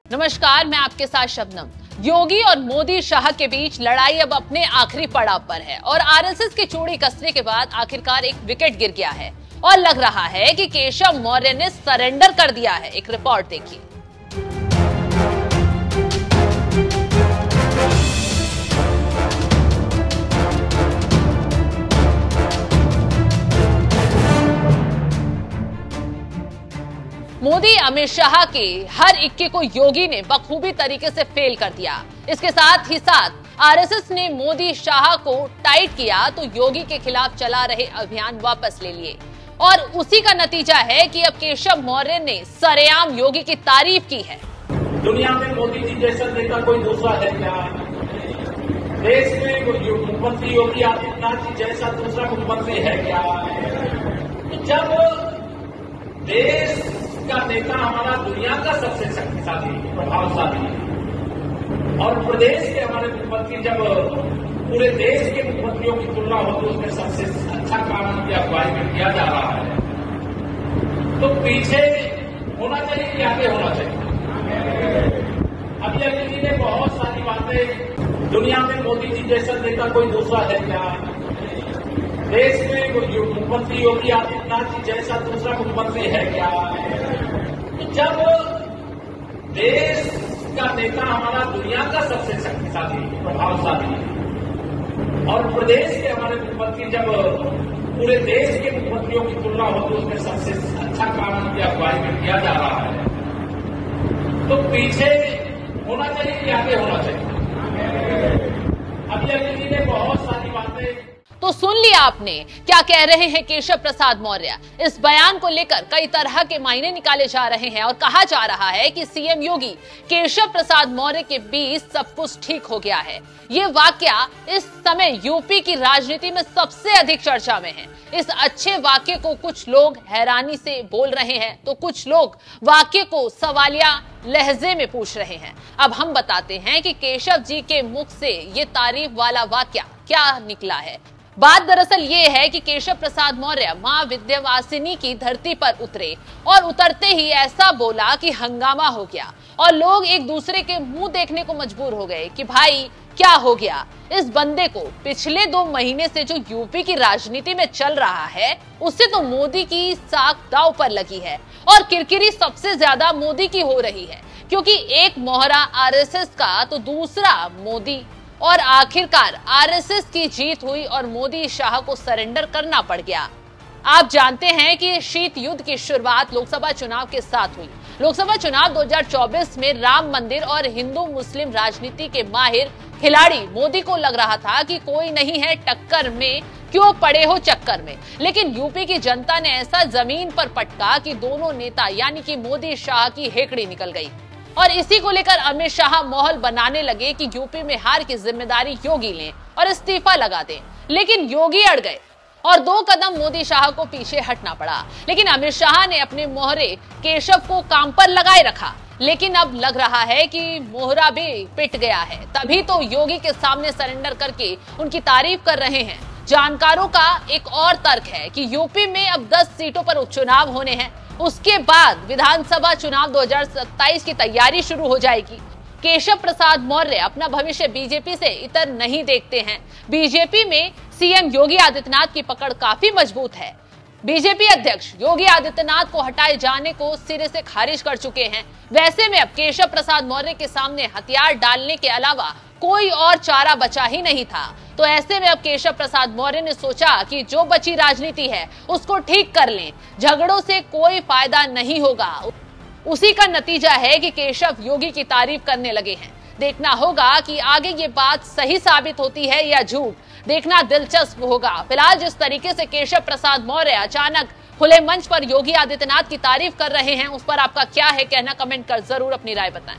नमस्कार, मैं आपके साथ शबनम। योगी और मोदी शाह के बीच लड़ाई अब अपने आखिरी पड़ाव पर है और आरएसएस की चूड़ी कसने के बाद आखिरकार एक विकेट गिर गया है और लग रहा है कि केशव मौर्य ने सरेंडर कर दिया है। एक रिपोर्ट देखिए। मोदी अमित शाह के हर इक्के को योगी ने बखूबी तरीके से फेल कर दिया। इसके साथ ही साथ आरएसएस ने मोदी शाह को टाइट किया तो योगी के खिलाफ चला रहे अभियान वापस ले लिए और उसी का नतीजा है कि अब केशव मौर्य ने सरेआम योगी की तारीफ की है। दुनिया में मोदी जी जैसा नेता कोई दूसरा है क्या? देश में मुख्यमंत्री योगी आदित्यनाथ जी जैसा दूसरा मुख्यमंत्री है क्या? जब देश का नेता हमारा दुनिया का सबसे शक्तिशाली प्रभावशाली और प्रदेश के हमारे मुख्यमंत्री जब पूरे देश के मुख्यमंत्रियों की तुलना हो तो उसमें सबसे अच्छा काम की अगुवाई में किया जा रहा है, तो पीछे होना चाहिए कि आगे होना चाहिए? अभी अभी ने बहुत सारी बातें, दुनिया में मोदी जी जैसा नेता कोई दूसरा है क्या? देश में मुख्यमंत्री योगी आदित्यनाथ जी जैसा दूसरा मुख्यमंत्री है क्या? जब देश का नेता हमारा दुनिया का सबसे शक्तिशाली प्रभावशाली और प्रदेश के हमारे मुख्यमंत्री जब पूरे देश के मुख्यमंत्रियों की तुलना हो तो उसमें सबसे अच्छा काम की अगुवाई में किया जा रहा है, तो पीछे होना चाहिए कि आगे होना चाहिए? अभी अभी ने बहुत सारी बातें। तो सुन लिया आपने क्या कह रहे हैं केशव प्रसाद मौर्य। इस बयान को लेकर कई तरह के मायने निकाले जा रहे हैं और कहा जा रहा है कि सीएम योगी केशव प्रसाद मौर्य के बीच सब कुछ ठीक हो गया है। ये वाकया इस समय यूपी की राजनीति में सबसे अधिक चर्चा में है। इस अच्छे वाक्य को कुछ लोग हैरानी से बोल रहे हैं तो कुछ लोग वाक्य को सवालिया लहजे में पूछ रहे हैं। अब हम बताते हैं कि केशव जी के मुख से ये तारीफ वाला वाक्या क्या निकला है। बात दरअसल ये है कि केशव प्रसाद मौर्य मां विंध्यवासिनी की धरती पर उतरे और उतरते ही ऐसा बोला कि हंगामा हो गया और लोग एक दूसरे के मुंह देखने को मजबूर हो गए कि भाई क्या हो गया। इस बंदे को पिछले 2 महीने से जो यूपी की राजनीति में चल रहा है उससे तो मोदी की साख दांव पर लगी है और किरकिरी सबसे ज्यादा मोदी की हो रही है, क्योंकि एक मोहरा आरएसएस का तो दूसरा मोदी, और आखिरकार आरएसएस की जीत हुई और मोदी शाह को सरेंडर करना पड़ गया। आप जानते हैं कि शीत युद्ध की शुरुआत लोकसभा चुनाव के साथ हुई। लोकसभा चुनाव 2024 में राम मंदिर और हिंदू मुस्लिम राजनीति के माहिर खिलाड़ी मोदी को लग रहा था कि कोई नहीं है टक्कर में, क्यों पड़े हो चक्कर में। लेकिन यूपी की जनता ने ऐसा जमीन पर पटका कि दोनों नेता यानी कि मोदी शाह की हेकड़ी निकल गई और इसी को लेकर अमित शाह माहौल बनाने लगे कि यूपी में हार की जिम्मेदारी योगी लें और इस्तीफा लगा दें। लेकिन योगी अड़ गए और 2 कदम मोदी शाह को पीछे हटना पड़ा। लेकिन अमित शाह ने अपने मोहरे केशव को काम पर लगाए रखा। लेकिन अब लग रहा है कि मोहरा भी पिट गया है, तभी तो योगी के सामने सरेंडर करके उनकी तारीफ कर रहे हैं। जानकारों का एक और तर्क है कि यूपी में अब 10 सीटों पर उपचुनाव होने हैं, उसके बाद विधानसभा चुनाव 2027 की तैयारी शुरू हो जाएगी। केशव प्रसाद मौर्य अपना भविष्य बीजेपी से इतर नहीं देखते हैं। बीजेपी में सीएम योगी आदित्यनाथ की पकड़ काफी मजबूत है। बीजेपी अध्यक्ष योगी आदित्यनाथ को हटाए जाने को सिरे से खारिज कर चुके हैं। वैसे में अब केशव प्रसाद मौर्य के सामने हथियार डालने के अलावा कोई और चारा बचा ही नहीं था। तो ऐसे में अब केशव प्रसाद मौर्य ने सोचा कि जो बची राजनीति है उसको ठीक कर लें, झगड़ों से कोई फायदा नहीं होगा। उसी का नतीजा है कि केशव योगी की तारीफ करने लगे हैं। देखना होगा कि आगे ये बात सही साबित होती है या झूठ, देखना दिलचस्प होगा। फिलहाल जिस तरीके से केशव प्रसाद मौर्य अचानक खुले मंच पर योगी आदित्यनाथ की तारीफ कर रहे हैं उस पर आपका क्या है कहना, कमेंट कर जरूर अपनी राय बताएं।